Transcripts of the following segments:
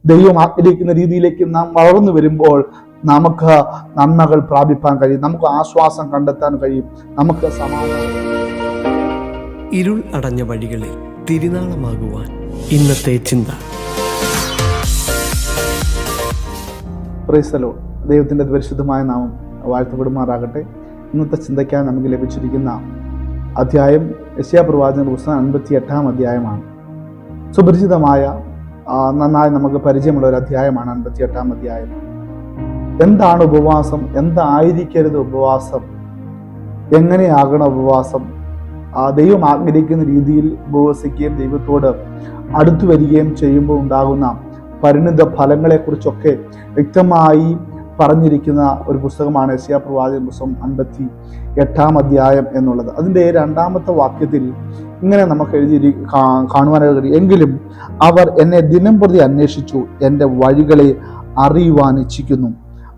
ദൈവം ആഗ്രഹിക്കുന്ന രീതിയിലേക്ക് നാം വളർന്നു വരുമ്പോൾ നമുക്ക് നന്മകൾ പ്രാപിപ്പാൻ കഴിയും, നമുക്ക് ആശ്വാസം കണ്ടെത്താൻ കഴിയും, നമുക്ക് സമാധാനം. ഇരുൾ അടഞ്ഞ വഴികളിൽ തിരുനാളമാകുവാൻ ഇന്നത്തെ ചിന്ത. Praise the Lord. ദൈവത്തിൻ്റെ പരിശുദ്ധമായ നാമം വാഴ്ത്തപ്പെടുമാറാകട്ടെ. ഇന്നത്തെ ചിന്തയ്ക്കായി നമുക്ക് ലഭിച്ചിരിക്കുന്ന അധ്യായം യെശയ്യാ പ്രവാചകന്റെ പുസ്തകം 58-ാം അധ്യായമാണ്. സുപരിചിതമായ നന്നായി നമുക്ക് പരിചയമുള്ള ഒരു അധ്യായമാണ് 58-ാം അധ്യായം. എന്താണ് ഉപവാസം? എന്തായിരിക്കരുത് ഉപവാസം? എങ്ങനെയാകണം ഉപവാസം? ദൈവം ആഗ്രഹിക്കുന്ന രീതിയിൽ ഉപവസിക്കുകയും ദൈവത്തോട് അടുത്തു വരികയും ചെയ്യുമ്പോൾ ഉണ്ടാകുന്ന പരിണിത ഫലങ്ങളെക്കുറിച്ചൊക്കെ വ്യക്തമായി പറഞ്ഞിരിക്കുന്ന ഒരു പുസ്തകമാണ് യെശയ്യാ പ്രവാചകന്റെ പുസ്തകം 58-ാം അധ്യായം എന്നുള്ളത്. അതിൻ്റെ 2-ാമത്തെ വാക്യത്തിൽ ഇങ്ങനെ നമുക്ക് എഴുതി കാണുവാനായി കഴിയും. എങ്കിലും അവർ എന്നെ ദിനംപ്രതി അന്വേഷിച്ചു, എൻ്റെ വഴികളെ അറിയുവാൻ ഇച്ഛിക്കുന്നു.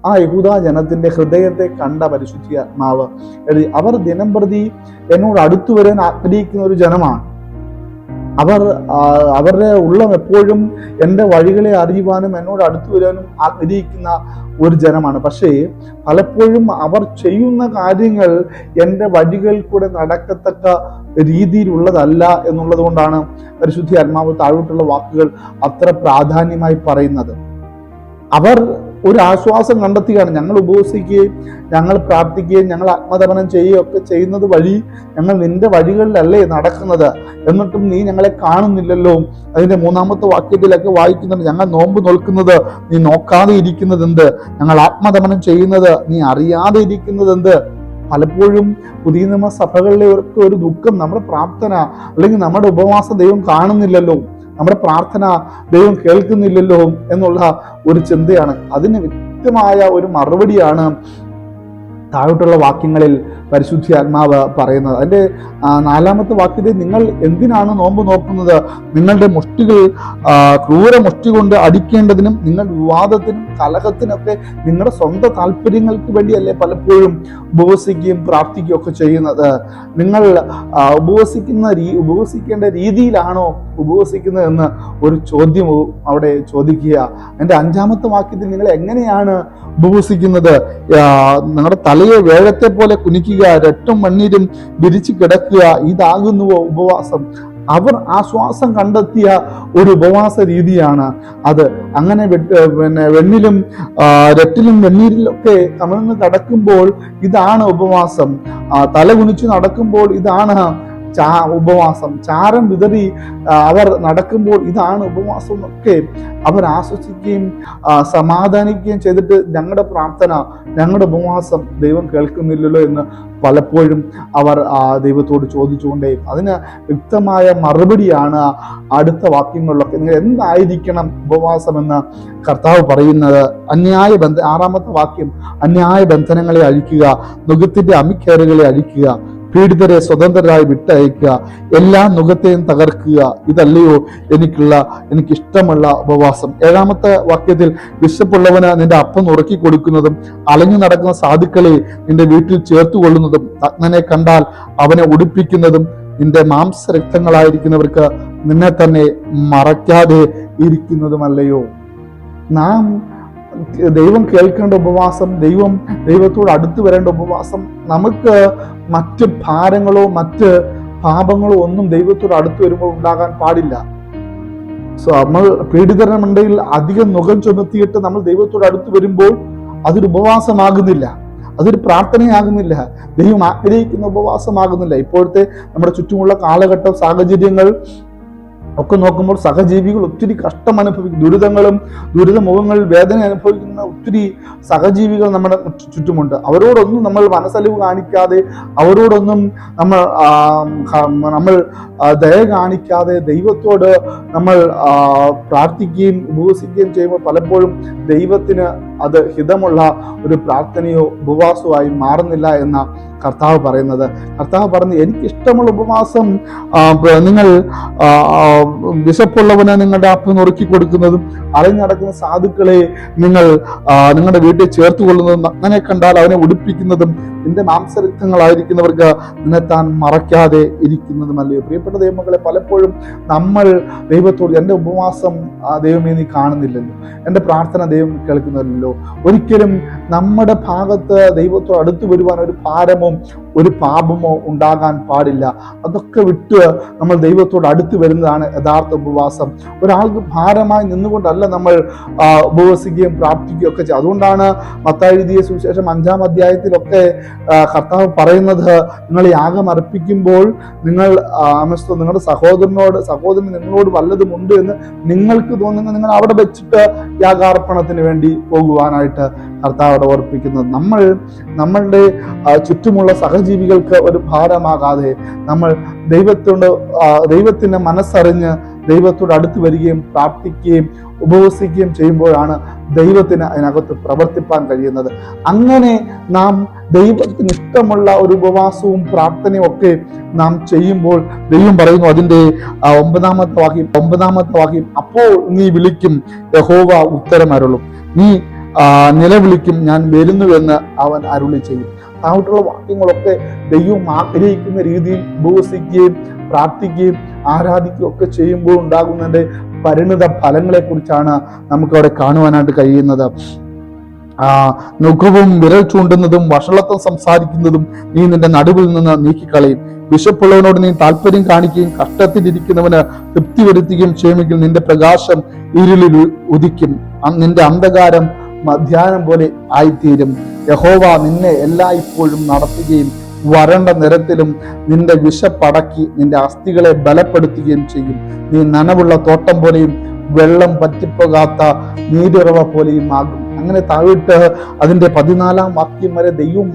ആ യഹൂദ ജനത്തിന്റെ ഹൃദയത്തെ കണ്ട പരിശുദ്ധാത്മാവ് എഴുതി. അവർ ദിനംപ്രതി എന്നോട് അടുത്തു വരാൻ ആഗ്രഹിക്കുന്ന ഒരു ജനമാണ്. അവരുടെ ഉള്ളം എപ്പോഴും എൻ്റെ വഴികളെ അറിയുവാനും എന്നോട് അടുത്തു വരാനും ആഗ്രഹിക്കുന്ന ഒരു ജനമാണ്. പക്ഷേ പലപ്പോഴും അവർ ചെയ്യുന്ന കാര്യങ്ങൾ എൻ്റെ വഴികൾ കൂടെ നടക്കത്തക്ക രീതിയിലുള്ളതല്ല എന്നുള്ളത് കൊണ്ടാണ് പരിശുദ്ധ ആത്മാവ് താഴോട്ടുള്ള വാക്കുകൾ അത്ര പ്രാധാന്യമായി പറയുന്നത്. അവർ ഒരു ആശ്വാസം കണ്ടെത്തുകയാണ്. ഞങ്ങൾ ഉപവസിക്കുകയും ഞങ്ങൾ പ്രാർത്ഥിക്കുകയും ഞങ്ങൾ ആത്മതപനം ചെയ്യുകയും ഒക്കെ ചെയ്യുന്നത് വഴി ഞങ്ങൾ നിന്റെ വഴികളിലല്ലേ നടക്കുന്നത്, എന്നിട്ടും നീ ഞങ്ങളെ കാണുന്നില്ലല്ലോ. അതിന്റെ 3-ാമത്തെ വാക്യത്തിലൊക്കെ വായിക്കുന്നുണ്ട്, ഞങ്ങൾ നോമ്പ് നോൽക്കുന്നത് നീ നോക്കാതെ ഇരിക്കുന്നത് എന്ത്, ഞങ്ങൾ ആത്മതപനം ചെയ്യുന്നത് നീ അറിയാതെ ഇരിക്കുന്നത് എന്ത്. പലപ്പോഴും പുതിയ നിയമ സഭകളിലെ ഒരു ദുഃഖം, നമ്മുടെ പ്രാർത്ഥന അല്ലെങ്കിൽ നമ്മുടെ ഉപവാസം ദൈവം കാണുന്നില്ലല്ലോ, നമ്മുടെ പ്രാർത്ഥന ദൈവം കേൾക്കുന്നില്ലല്ലോ എന്നുള്ള ഒരു ചിന്തയാണ്. അതിന് വ്യക്തമായ ഒരു മറുപടിയാണ് താഴോട്ടുള്ള വാക്യങ്ങളിൽ പരിശുദ്ധാത്മാവ് പറയുന്നത്. അതിന്റെ 4-ാമത്തെ വാക്യത്തിൽ നിങ്ങൾ എന്തിനാണ് നോമ്പ് നോക്കുന്നത്? നിങ്ങളുടെ മുഷ്ടികൾ ക്രൂര മുഷ്ടി കൊണ്ട് അടിക്കേണ്ടതിനും നിങ്ങൾ വിവാദത്തിനും കലഹത്തിനൊക്കെ നിങ്ങളുടെ സ്വന്തം താല്പര്യങ്ങൾക്ക് വേണ്ടിയല്ലേ പലപ്പോഴും ഉപവസിക്കുകയും പ്രാർത്ഥിക്കുകയും ഒക്കെ ചെയ്യുന്നത്. നിങ്ങൾ ഉപവസിക്കേണ്ട രീതിയിലാണോ ഉപവസിക്കുന്നത് എന്ന് ഒരു ചോദ്യം അവിടെ ചോദിക്കുക. എൻ്റെ 5-ാമത്തെ വാക്യത്തിൽ നിങ്ങൾ എങ്ങനെയാണ് ഉപവസിക്കുന്നത്? നിങ്ങളുടെ തലയെ വേഴത്തെ പോലെ കുനിക്കുക, രട്ടും മണ്ണീരും വിരിച്ചു കിടക്കുക, ഇതാകുന്നുവോ ഉപവാസം? അവർ ആശ്വാസം കണ്ടെത്തിയ ഒരു ഉപവാസ രീതിയാണ് അത്. അങ്ങനെ വെണ്ണിലും രട്ടിലും വെണ്ണീരിലൊക്കെ കമിഴ്ന്ന് കിടക്കുമ്പോൾ ഇതാണ് ഉപവാസം. തല കുനിച്ചു നടക്കുമ്പോൾ ഇതാണ് ഉപവാസം. ചാരം വിതറി അവർ നടക്കുമ്പോൾ ഇതാണ് ഉപവാസം എന്നൊക്കെ അവർ ആശ്വസിക്കുകയും സമാധാനിക്കുകയും ചെയ്തിട്ട് ഞങ്ങളുടെ പ്രാർത്ഥന, ഞങ്ങളുടെ ഉപവാസം ദൈവം കേൾക്കുന്നില്ലല്ലോ എന്ന് പലപ്പോഴും അവർ ദൈവത്തോട് ചോദിച്ചുകൊണ്ടേ. അതിന് വ്യക്തമായ മറുപടിയാണ് അടുത്ത വാക്യങ്ങളിലൊക്കെ. നിങ്ങൾ എന്തായിരിക്കണം ഉപവാസം എന്ന് കർത്താവ് പറയുന്നത്? 6-ാമത്തെ വാക്യം, അന്യായ ബന്ധനങ്ങളെ അഴിക്കുക, നുകത്തിന്റെ അമിക്കേറുകളെ അഴിക്കുക, പീഡിതരെ സ്വതന്ത്രരായി വിട്ടയക്കുക, എല്ലാ നുകത്തെയും തകർക്കുക, ഇതല്ലയോ എനിക്കിഷ്ടമുള്ള ഉപവാസം. 7-ാമത്തെ വാക്യത്തിൽ വിശപ്പുള്ളവന് നിന്റെ അപ്പം ഉറക്കി കൊടുക്കുന്നതും അലഞ്ഞു നടക്കുന്ന സാധുക്കളെ നിന്റെ വീട്ടിൽ ചേർത്തുകൊള്ളുന്നതും നഗ്നനെ കണ്ടാൽ അവനെ ഉടുപ്പിക്കുന്നതും നിന്റെ മാംസരക്തങ്ങളായിരിക്കുന്നവർക്ക് നിന്നെ തന്നെ മറയ്ക്കാതെ ഇരിക്കുന്നതുമല്ലയോ. നാം ദൈവം കേൾക്കേണ്ട ഉപവാസം, ദൈവത്തോട് അടുത്ത് വരേണ്ട ഉപവാസം, നമുക്ക് മറ്റ് ഭാരങ്ങളോ മറ്റ് പാപങ്ങളോ ഒന്നും ദൈവത്തോട് അടുത്ത് വരുമ്പോൾ ഉണ്ടാകാൻ പാടില്ല. നമ്മൾ പീഡിതരുടെ മണ്ടയിൽ അധികം നുകം ചുമത്തിയിട്ട് നമ്മൾ ദൈവത്തോട് അടുത്ത് വരുമ്പോൾ അതൊരു ഉപവാസമാകുന്നില്ല, അതൊരു പ്രാർത്ഥനയാകുന്നില്ല, ദൈവം ആഗ്രഹിക്കുന്ന ഉപവാസമാകുന്നില്ല. ഇപ്പോഴത്തെ നമ്മുടെ ചുറ്റുമുള്ള കാലഘട്ട സാഹചര്യങ്ങൾ ഒക്കെ നോക്കുമ്പോൾ സഹജീവികൾ ഒത്തിരി കഷ്ടം അനുഭവിക്കും, ദുരിതമുഖങ്ങളിൽ വേദന അനുഭവിക്കുന്ന ഒത്തിരി സഹജീവികൾ നമ്മുടെ ചുറ്റുമുണ്ട്. അവരോടൊന്നും നമ്മൾ മനസ്സലിവ് കാണിക്കാതെ, അവരോടൊന്നും നമ്മൾ ദയ കാണിക്കാതെ ദൈവത്തോട് നമ്മൾ പ്രാർത്ഥിക്കുകയും ഉപവസിക്കുകയും ചെയ്യുമ്പോൾ പലപ്പോഴും ദൈവത്തിന് അത് ഹിതമുള്ള ഒരു പ്രാർത്ഥനയോ ഉപവാസമോ മാറുന്നില്ല എന്ന കർത്താവ് പറയുന്നത്. കർത്താവ് പറഞ്ഞു, എനിക്കിഷ്ടമുള്ള ഉപവാസം നിങ്ങൾ വിശപ്പുള്ളവനെ നിങ്ങളുടെ അപ്പം നുറുക്കി കൊടുക്കുന്നതും അലഞ്ഞടക്കുന്ന സാധുക്കളെ നിങ്ങൾ നിങ്ങളുടെ വീട്ടിൽ ചേർത്ത് കൊള്ളുന്നതും അങ്ങനെ കണ്ടാൽ അവനെ ഉടുപ്പിക്കുന്നതും നിന്റെ മാംസരക്തങ്ങളായിരിക്കുന്നവർക്ക് നിന്നെ താൻ മറയ്ക്കാതെ ഇരിക്കുന്നതുമല്ലയോ. പ്രിയപ്പെട്ട ദൈവമക്കളെ, പലപ്പോഴും നമ്മൾ ദൈവത്തോട് എൻ്റെ ഉപവാസം ദൈവമേ നീ കാണുന്നില്ലല്ലോ, എൻ്റെ പ്രാർത്ഥന ദൈവം കേൾക്കുന്നില്ലല്ലോ. ഒരിക്കലും നമ്മുടെ ഭാഗത്ത് ദൈവത്തോട് അടുത്ത് വരുവാൻ ഒരു ഭാരമോ ഒരു പാപമോ ഉണ്ടാകാൻ പാടില്ല. അതൊക്കെ വിട്ട് നമ്മൾ ദൈവത്തോട് അടുത്ത് വരുന്നതാണ് യഥാർത്ഥ ഉപവാസം. ഒരാൾക്ക് ഭാരമായി നിന്നുകൊണ്ടല്ല നമ്മൾ ഉപവസിക്കുകയും പ്രാർത്ഥിക്കുകയും ഒക്കെ ചെയ്യുക. അതുകൊണ്ടാണ് മത്തായി എഴുതിയ സുവിശേഷം 5-ാം അധ്യായത്തിലൊക്കെ കർത്താവ് പറയുന്നത്, നിങ്ങൾ യാഗം അർപ്പിക്കുമ്പോൾ നിങ്ങൾ നിങ്ങളുടെ സഹോദരൻ നിങ്ങളോട് വല്ലതുമുണ്ട് എന്ന് നിങ്ങൾക്ക് തോന്നുന്ന നിങ്ങൾ അവിടെ വെച്ചിട്ട് യാഗാർപ്പണത്തിന് വേണ്ടി പോകുവാനായിട്ട് കർത്താവ് അവിടെ ഓർപ്പിക്കുന്നത്. നമ്മളുടെ ചുറ്റുമുള്ള സഹജീവികൾക്ക് ഒരു ഭാരമാകാതെ നമ്മൾ ദൈവത്തിന്റെ മനസ്സറിഞ്ഞ് ദൈവത്തോട് അടുത്ത് വരികയും പ്രാർത്ഥിക്കുകയും ഉപവസിക്കുകയും ചെയ്യുമ്പോഴാണ് ദൈവത്തിന് അതിനകത്ത് പ്രവർത്തിപ്പാൻ കഴിയുന്നത്. അങ്ങനെ നാം ദൈവത്തിന് ഇഷ്ടമുള്ള ഒരു ഉപവാസവും പ്രാർത്ഥനയും ഒക്കെ നാം ചെയ്യുമ്പോൾ ദൈവം പറയുന്നു അതിൻ്റെ 9-ാമത്തെ വാക്യം, അപ്പോൾ നീ വിളിക്കും യഹോവ ഉത്തരമരുളും, നീ നിലവിളിക്കും ഞാൻ വരുന്നുവെന്ന് അവൻ അരുളി ചെയ്യും. താഴോട്ടുള്ള വാക്യങ്ങളൊക്കെ ദൈവം ആഗ്രഹിക്കുന്ന രീതിയിൽ ഉപവസിക്കുകയും പ്രാർത്ഥിക്കുകയും ആരാധിക്കുകയും ഒക്കെ ചെയ്യുമ്പോൾ ഉണ്ടാകുന്നതിന്റെ പരിണിത ഫലങ്ങളെ കുറിച്ചാണ് നമുക്ക് അവിടെ കാണുവാനായിട്ട് കഴിയുന്നത്. നുഖവും വിരൽ ചൂണ്ടുന്നതും വഷളത്വം സംസാരിക്കുന്നതും നീ നിന്റെ നടുവിൽ നിന്ന് നീക്കിക്കളയും. വിശപ്പുള്ളവനോട് നീ താല്പര്യം കാണിക്കുകയും കഷ്ടത്തിലിരിക്കുന്നവന് തൃപ്തി വരുത്തുകയും ചെയ്യുമെങ്കിൽ നിന്റെ പ്രകാശം ഇരുളിൽ ഉദിക്കും, നിന്റെ അന്ധകാരം മധ്യാഹ്നം പോലെ ആയിത്തീരും. യഹോവ നിന്നെ എല്ലായ്പ്പോഴും നടത്തുകയും വരണ്ട നിരത്തിലും നിന്റെ വിശപ്പടക്കി നിന്റെ അസ്ഥികളെ ബലപ്പെടുത്തുകയും ചെയ്യും. നീ നനവുള്ള തോട്ടം പോലെയും വെള്ളം പറ്റിപ്പോകാത്ത നീരുറവ പോലെയും ആകും. അങ്ങനെ താഴോട്ട് അതിന്റെ 14-ാം വാക്യം വരെ ദൈവം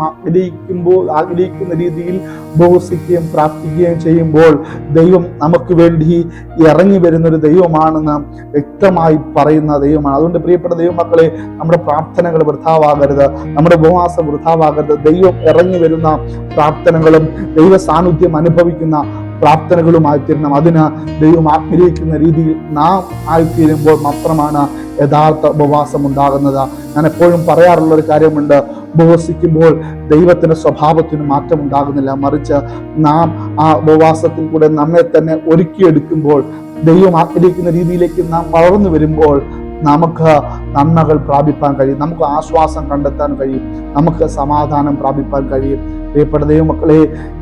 ആഗ്രഹിക്കുന്ന രീതിയിൽ ഉപവസിക്കുകയും പ്രാർത്ഥിക്കുകയും ചെയ്യുമ്പോൾ ദൈവം നമുക്ക് വേണ്ടി ഇറങ്ങി വരുന്നൊരു ദൈവമാണെന്ന് വ്യക്തമായി പറയുന്ന ദൈവമാണ്. അതുകൊണ്ട് പ്രിയപ്പെട്ട ദൈവമക്കളെ, നമ്മുടെ പ്രാർത്ഥനകൾ വൃഥാവാകരുത്, നമ്മുടെ ഉപവാസം വൃഥാവാകരുത്. ദൈവം ഇറങ്ങി വരുന്ന പ്രാർത്ഥനകളും ദൈവ സാന്നിധ്യം അനുഭവിക്കുന്ന പ്രാർത്ഥനകളുമായി തീരണം. അതിന് ദൈവം ആഗ്രഹിക്കുന്ന രീതിയിൽ നാം ആയിത്തീരുമ്പോൾ മാത്രമാണ് യഥാർത്ഥ ഉപവാസം ഉണ്ടാകുന്നത്. ഞാൻ എപ്പോഴും പറയാറുള്ള ഒരു കാര്യമുണ്ട്, ഉപവസിക്കുമ്പോൾ ദൈവത്തിന്റെ സ്വഭാവത്തിന് മാറ്റം ഉണ്ടാകുന്നില്ല, മറിച്ച് നാം ആ ഉപവാസത്തിൽ കൂടെ നമ്മെ തന്നെ ഒരുക്കിയെടുക്കുമ്പോൾ ദൈവം ആഗ്രഹിക്കുന്ന രീതിയിലേക്ക് നാം വളർന്നു വരുമ്പോൾ നമുക്ക് നന്മകൾ പ്രാപിപ്പാൻ കഴിയും, നമുക്ക് ആശ്വാസം കണ്ടെത്താൻ കഴിയും, നമുക്ക് സമാധാനം പ്രാപിപ്പാൻ കഴിയും. പ്രിയപ്പെട്ട ദൈവമക്കളെ,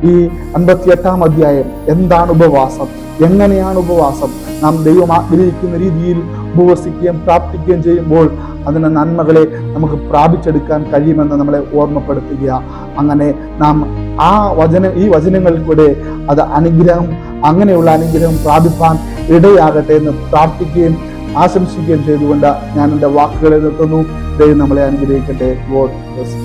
ഈ 58-ാം അധ്യായം എന്താണ് ഉപവാസം, എങ്ങനെയാണ് ഉപവാസം, നാം ദൈവം ആഗ്രഹിക്കുന്ന രീതിയിൽ ഉപവസിക്കുകയും പ്രാർത്ഥിക്കുകയും ചെയ്യുമ്പോൾ അതിൻ്റെ നന്മകളെ നമുക്ക് പ്രാപിച്ചെടുക്കാൻ കഴിയുമെന്ന് നമ്മളെ ഓർമ്മപ്പെടുത്തുക. അങ്ങനെ നാം ഈ വചനങ്ങളിൽ കൂടെ അത് അങ്ങനെയുള്ള അനുഗ്രഹം പ്രാപിപ്പാൻ ഇടയാകട്ടെ എന്ന് പ്രാർത്ഥിക്കുകയും ആശംസിക്കുകയും ചെയ്തുകൊണ്ട് ഞാൻ എൻ്റെ വാക്കുകളെ നിർത്തുന്നു. ദൈവം നമ്മളെ അനുഗ്രഹിക്കട്ടെ. God bless.